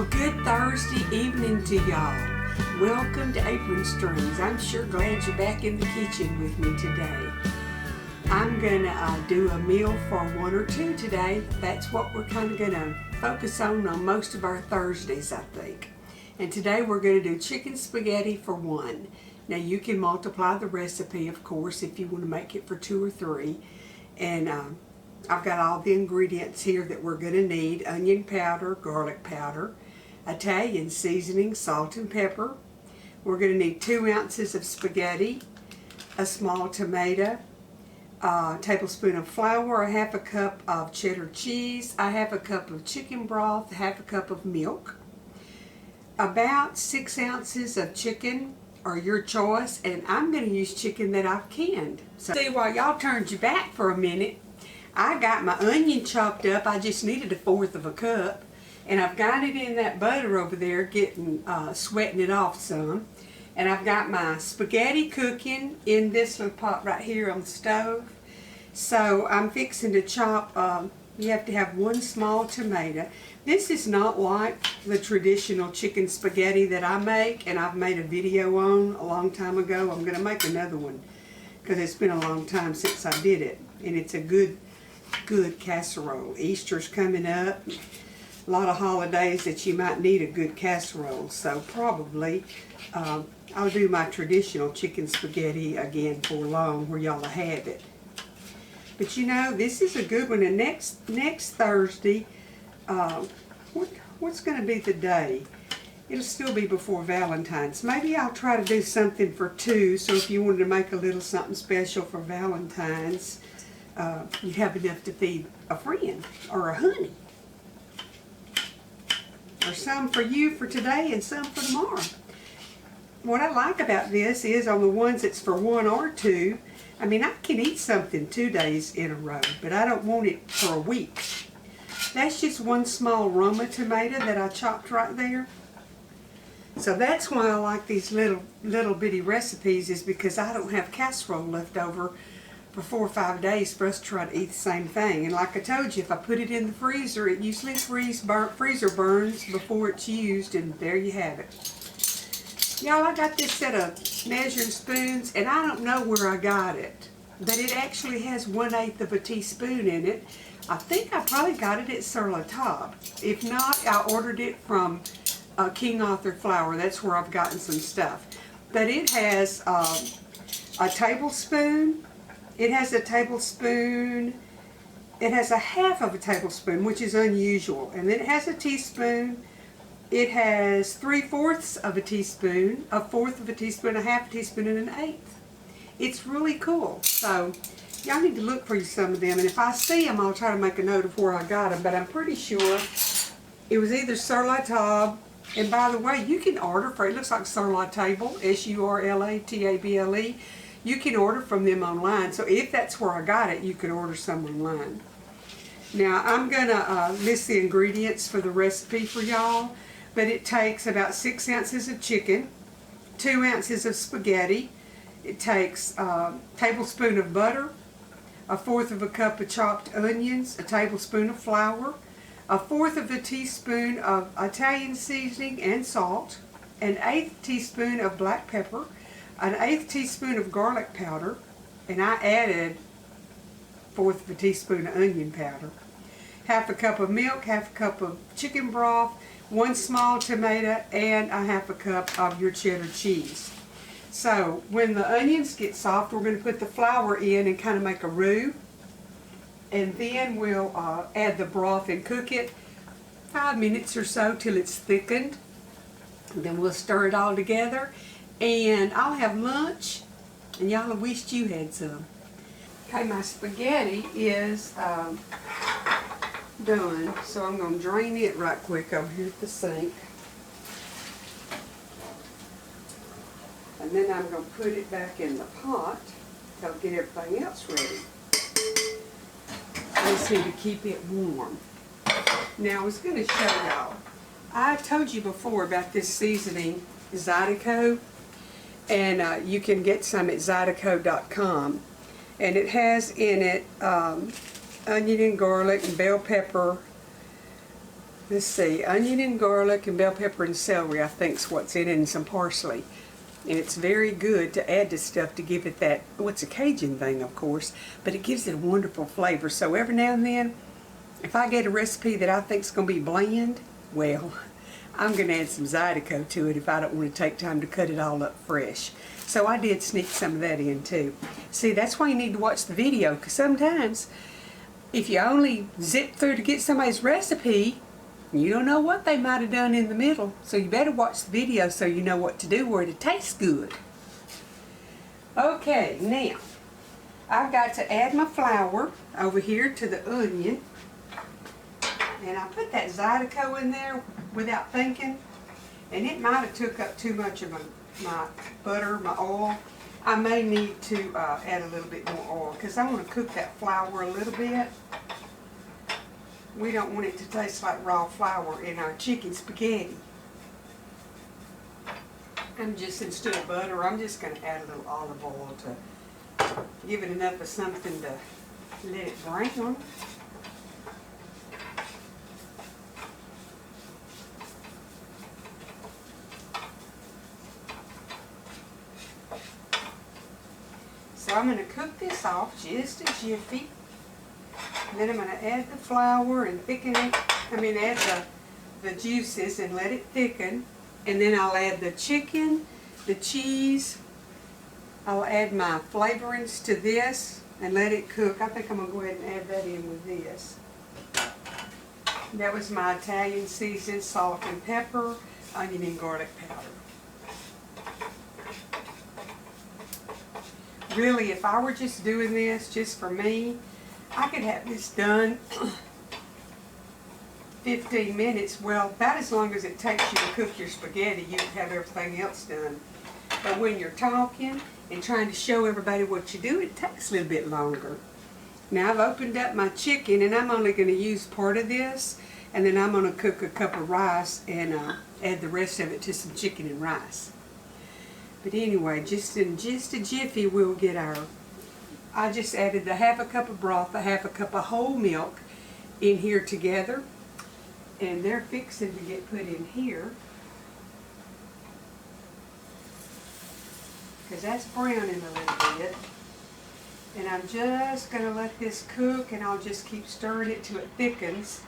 Well, good Thursday evening to y'all. Welcome to Apron Strings. I'm sure glad you're back in the kitchen with me today. I'm gonna do a meal for one or two today. That's what we're kind of gonna focus on most of our Thursdays, I think. And today we're gonna do chicken spaghetti for one. Now you can multiply the recipe, of course, if you want to make it for two or three. And I've got all the ingredients here that we're going to need: onion powder, garlic powder, Italian seasoning, salt and pepper. We're going to need 2 ounces of spaghetti, a small tomato, a tablespoon of flour, a half a cup of cheddar cheese, a half a cup of chicken broth, half a cup of milk, about 6 ounces of chicken, or your choice, and I'm going to use chicken that I've canned. So see, while y'all turned your back for a minute, I got my onion chopped up. I just needed 1/4 of a cup, and I've got it in that butter over there, getting sweating it off some. And I've got my spaghetti cooking in this little pot right here on the stove. So I'm fixing to chop. You have to have 1 small tomato. This is not like the traditional chicken spaghetti that I make, and I've made a video on a long time ago. I'm going to make another one because it's been a long time since I did it, and it's a good casserole. Easter's coming up. A lot of holidays that you might need a good casserole. So probably I'll do my traditional chicken spaghetti again for long, where y'all have it. But you know, this is a good one. And next Thursday, what's going to be the day? It'll still be before Valentine's. Maybe I'll try to do something for 2. So if you wanted to make a little something special for Valentine's, you have enough to feed a friend or a honey. Or some for you for today and some for tomorrow. What I like about this is on the ones that's for 1 or 2, I mean, I can eat something 2 days in a row, but I don't want it for a week. That's just 1 small Roma tomato that I chopped right there. So that's why I like these little bitty recipes, is because I don't have casserole left over for 4 or 5 days for us to try to eat the same thing. And like I told you, if I put it in the freezer, it usually freezer burns before it's used, and there you have it. Y'all, I got this set of measuring spoons, and I don't know where I got it, but it actually has 1/8 of a teaspoon in it. I think I probably got it at Sur La Table. If not, I ordered it from King Arthur Flour. That's where I've gotten some stuff. But it has a tablespoon. It has a tablespoon. It has a half of a tablespoon, which is unusual. And then it has a teaspoon. It has 3/4 of a teaspoon, 1/4 of a teaspoon, a half a teaspoon, and an 1/8. It's really cool. So y'all need to look for some of them. And if I see them, I'll try to make a note of where I got them. But I'm pretty sure it was either Sur La Table. And by the way, you can order for, it looks like Sur La Table, SURLATABLE. You can order from them online. So if that's where I got it, you can order some online. Now I'm going to list the ingredients for the recipe for y'all. But it takes about 6 ounces of chicken, 2 ounces of spaghetti. It takes a tablespoon of butter, 1/4 of a cup of chopped onions, a tablespoon of flour, 1/4 of a teaspoon of Italian seasoning and salt, an 1/8 teaspoon of black pepper, an 1/8 teaspoon of garlic powder, and I added 1/4 of a teaspoon of onion powder, half a cup of milk, half a cup of chicken broth, 1 small tomato, and a half a cup of your cheddar cheese. So when the onions get soft, we're going to put the flour in and kind of make a roux. And then we'll add the broth and cook it 5 minutes or so till it's thickened. And then we'll stir it all together. And I'll have lunch, and y'all have wished you had some. Okay, my spaghetti is done, so I'm going to drain it right quick over here at the sink. And then I'm going to put it back in the pot to get everything else ready. I just need to keep it warm. Now I was going to show y'all. I told you before about this seasoning, Zydeco, and you can get some at Zydeco.com. And it has in it onion and garlic and bell pepper, Let's see, onion and garlic and bell pepper and celery I think's what's in it, and some parsley. And it's very good to add this stuff to give it that, well, it's a Cajun thing of course, but it gives it a wonderful flavor. So every now and then, if I get a recipe that I think's going to be bland, well, I'm going to add some Zydeco to it if I don't want to take time to cut it all up fresh. So I did sneak some of that in too. See, that's why you need to watch the video, because sometimes if you only zip through to get somebody's recipe, you don't know what they might have done in the middle. So you better watch the video so you know what to do where it tastes good. Okay, now I've got to add my flour over here to the onion. And I put that Zydeco in there without thinking, and it might have took up too much of my butter, my oil. I may need to add a little bit more oil because I want to cook that flour a little bit. We don't want it to taste like raw flour in our chicken spaghetti. Instead of butter, I'm just going to add a little olive oil to give it enough of something to let it brown. So I'm going to cook this off just a jiffy. And then I'm going to add the flour and thicken it. Add the juices and let it thicken. And then I'll add the chicken, the cheese. I'll add my flavorings to this and let it cook. I think I'm going to go ahead and add that in with this. That was my Italian seasoned salt and pepper, onion and garlic powder. Really, if I were just doing this just for me, I could have this done 15 minutes. Well, about as long as it takes you to cook your spaghetti, you can have everything else done. But when you're talking and trying to show everybody what you do, it takes a little bit longer. Now I've opened up my chicken, and I'm only going to use part of this, and then I'm going to cook a cup of rice and add the rest of it to some chicken and rice. But anyway, just in just a jiffy, we'll get I just added a half a cup of broth, a half a cup of whole milk in here together. And they're fixing to get put in here. Because that's browning a little bit. And I'm just going to let this cook, and I'll just keep stirring it till it thickens.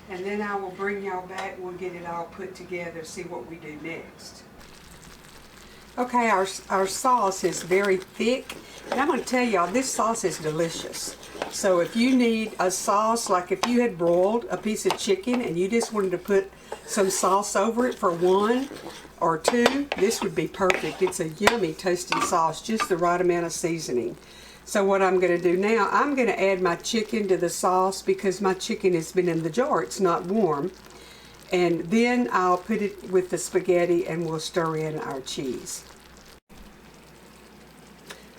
And then I will bring y'all back and we'll get it all put together, see what we do next. Okay, our sauce is very thick, and I'm going to tell y'all, this sauce is delicious. So if you need a sauce, like if you had broiled a piece of chicken and you just wanted to put some sauce over it for 1 or 2, this would be perfect. It's a yummy tasting sauce, just the right amount of seasoning. So what I'm going to do now, I'm going to add my chicken to the sauce because my chicken has been in the jar, it's not warm. And then I'll put it with the spaghetti and we'll stir in our cheese.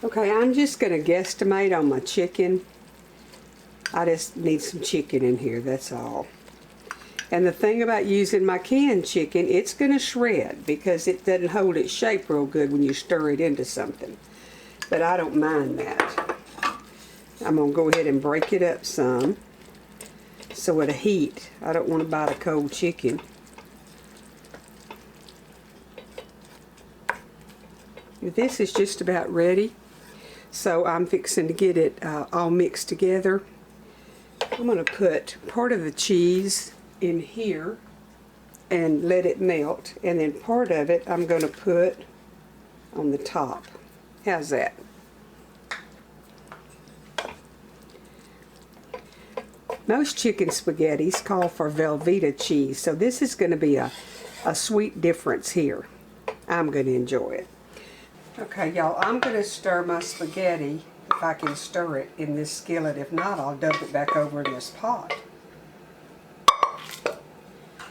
Okay, I'm just going to guesstimate on my chicken. I just need some chicken in here, that's all. And the thing about using my canned chicken, it's going to shred because it doesn't hold its shape real good when you stir it into something. But I don't mind that. I'm going to go ahead and break it up some. So it'll heat. I don't want to bite a cold chicken. This is just about ready. So I'm fixing to get it all mixed together. I'm going to put part of the cheese in here and let it melt. And then part of it I'm going to put on the top. How's that? Most chicken spaghettis call for Velveeta cheese, so this is going to be a sweet difference here. I'm going to enjoy it. Okay, y'all, I'm going to stir my spaghetti, if I can stir it, in this skillet. If not, I'll dump it back over in this pot.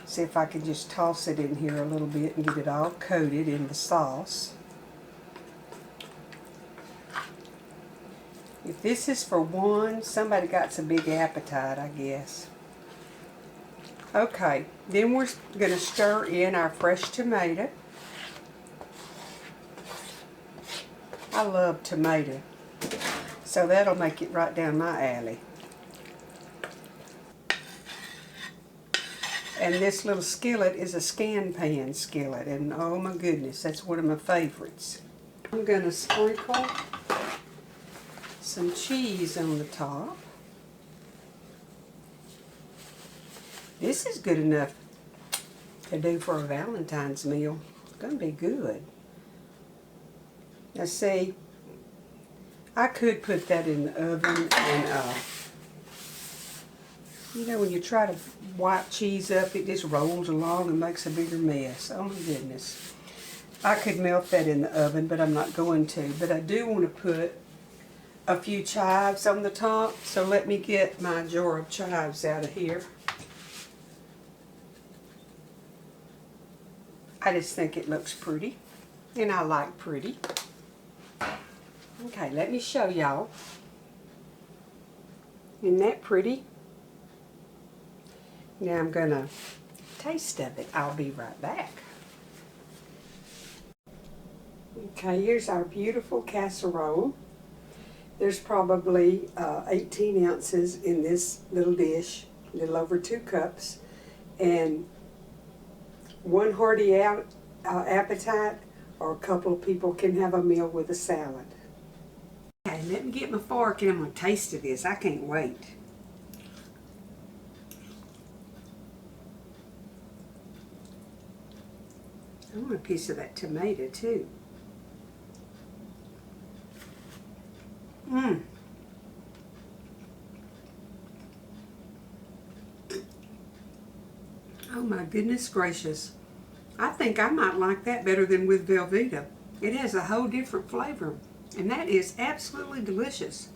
See if I can just toss it in here a little bit and get it all coated in the sauce. If this is for 1, somebody got some big appetite, I guess. Okay, then we're going to stir in our fresh tomato. I love tomato, so that'll make it right down my alley. And this little skillet is a scan pan skillet, and oh my goodness, that's one of my favorites. I'm going to sprinkle some cheese on the top. This is good enough to do for a Valentine's meal. It's going to be good. Now see, I could put that in the oven and, you know, when you try to wipe cheese up, it just rolls along and makes a bigger mess. Oh my goodness. I could melt that in the oven, but I'm not going to. But I do want to put a few chives on the top, so let me get my jar of chives out of here. I just think it looks pretty, and I like pretty. Okay, let me show y'all. Isn't that pretty? Now I'm going to taste of it. I'll be right back. Okay, here's our beautiful casserole. There's probably 18 ounces in this little dish, a little over 2 cups. And one hearty appetite, or a couple of people can have a meal with a salad. Okay, let me get my fork and I'm going to taste of this. I can't wait. I want a piece of that tomato too. Mmm. Oh my goodness gracious. I think I might like that better than with Velveeta. It has a whole different flavor, and that is absolutely delicious.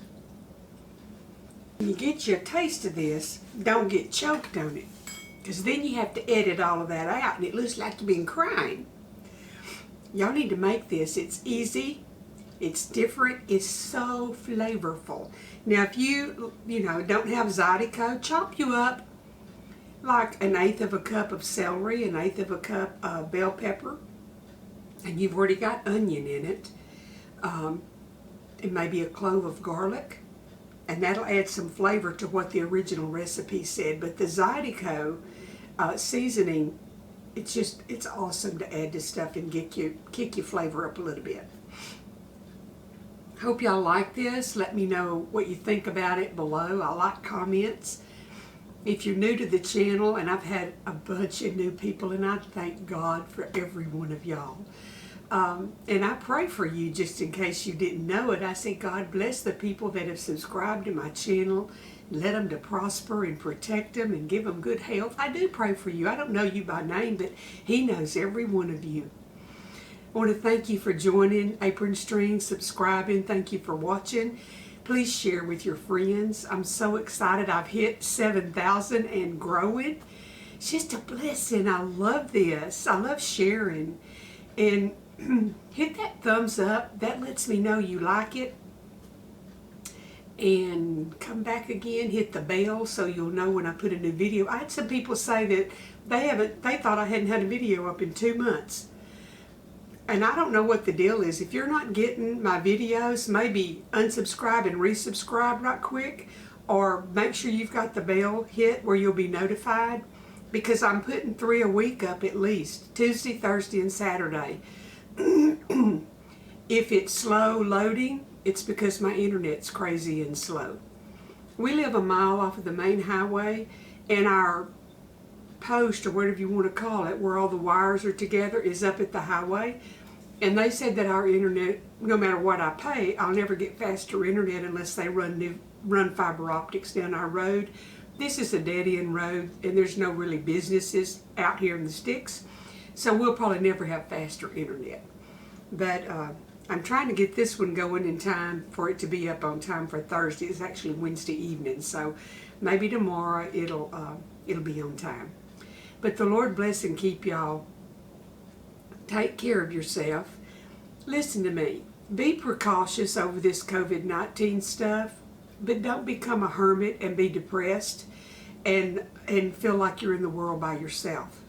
When you get you a taste of this, don't get choked on it, because then you have to edit all of that out and it looks like you've been crying. Y'all need to make this. It's easy, it's different, it's so flavorful. Now if you don't have Zydeco, chop you up like 1/8 of a cup of celery, 1/8 of a cup of bell pepper, and you've already got onion in it, and maybe a clove of garlic, and that'll add some flavor to what the original recipe said. But the Zydeco seasoning, it's awesome to add to stuff and kick your flavor up a little bit. Hope y'all like this. Let me know what you think about it below. I like comments. If you're new to the channel, and I've had a bunch of new people, and I thank God for every one of y'all. And I pray for you, just in case you didn't know it. I say God bless the people that have subscribed to my channel. Let them to prosper and protect them and give them good health. I do pray for you. I don't know you by name, but He knows every one of you. I want to thank you for joining Apron Strings, subscribing. Thank you for watching. Please share with your friends. I'm so excited. I've hit 7,000 and growing. It's just a blessing. I love this. I love sharing. And hit that thumbs up. That lets me know you like it. And come back again. Hit the bell so you'll know when I put a new video. I had some people say that they thought I hadn't had a video up in 2 months. And I don't know what the deal is. If you're not getting my videos, maybe unsubscribe and resubscribe right quick, or make sure you've got the bell hit where you'll be notified, because I'm putting 3 a week up at least, Tuesday, Thursday, and Saturday. If it's slow loading, it's because my internet's crazy and slow. We live a mile off of the main highway, and our post, or whatever you want to call it, where all the wires are together, is up at the highway. And they said that our internet, no matter what I pay, I'll never get faster internet unless they run fiber optics down our road. This is a dead-end road, and there's no really businesses out here in the sticks, so we'll probably never have faster internet. But I'm trying to get this one going in time for it to be up on time for Thursday. It's actually Wednesday evening, so maybe tomorrow it'll be on time. But the Lord bless and keep y'all. Take care of yourself. Listen to me. Be precautious over this COVID-19 stuff, but don't become a hermit and be depressed and feel like you're in the world by yourself.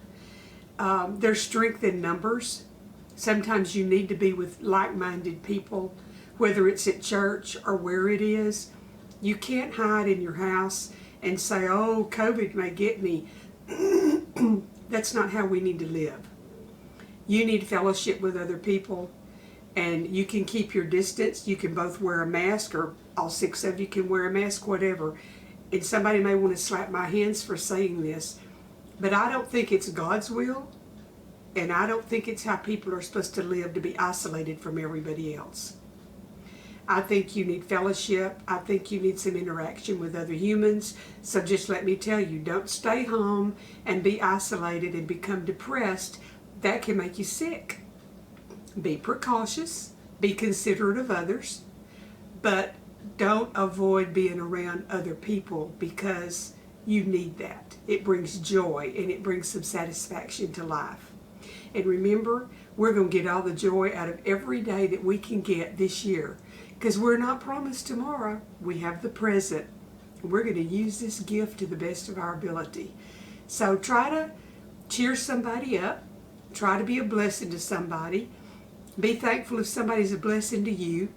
There's strength in numbers. Sometimes you need to be with like-minded people, whether it's at church or where it is. You can't hide in your house and say, oh, COVID may get me. That's not how we need to live. You need fellowship with other people, and you can keep your distance. You can both wear a mask, or all 6 of you can wear a mask, whatever. And somebody may want to slap my hands for saying this, but I don't think it's God's will, and I don't think it's how people are supposed to live, to be isolated from everybody else. I think you need fellowship. I think you need some interaction with other humans. So just let me tell you, don't stay home and be isolated and become depressed. That can make you sick. Be precautious. Be considerate of others. But don't avoid being around other people, because you need that. It brings joy and it brings some satisfaction to life. And remember, we're going to get all the joy out of every day that we can get this year, because we're not promised tomorrow. We have the present. We're going to use this gift to the best of our ability. So try to cheer somebody up. Try to be a blessing to somebody. Be thankful if somebody's a blessing to you.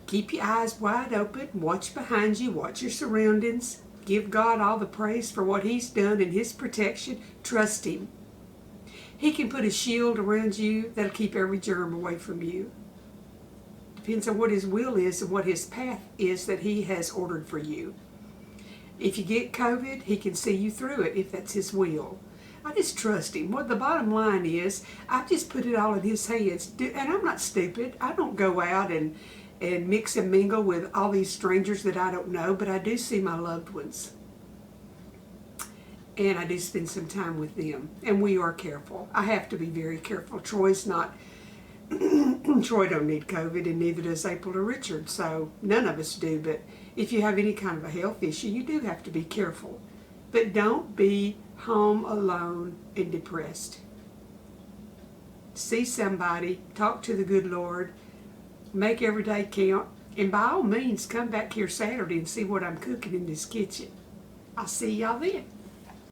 Keep your eyes wide open. Watch behind you. Watch your surroundings. Give God all the praise for what He's done and His protection. Trust Him. He can put a shield around you that'll keep every germ away from you. Depends on what His will is and what His path is that He has ordered for you. If you get COVID, He can see you through it if that's His will. I just trust Him. Well, the bottom line is, I just put it all in His hands. And I'm not stupid. I don't go out and mix and mingle with all these strangers that I don't know, but I do see my loved ones. And I do spend some time with them. And we are careful. I have to be very careful. Troy's not... Troy don't need COVID, and neither does April or Richard, so none of us do. But if you have any kind of a health issue, you do have to be careful. But don't be home alone and depressed. See somebody, talk to the good Lord, make every day count, and by all means come back here Saturday and see what I'm cooking in this kitchen. I'll see y'all then.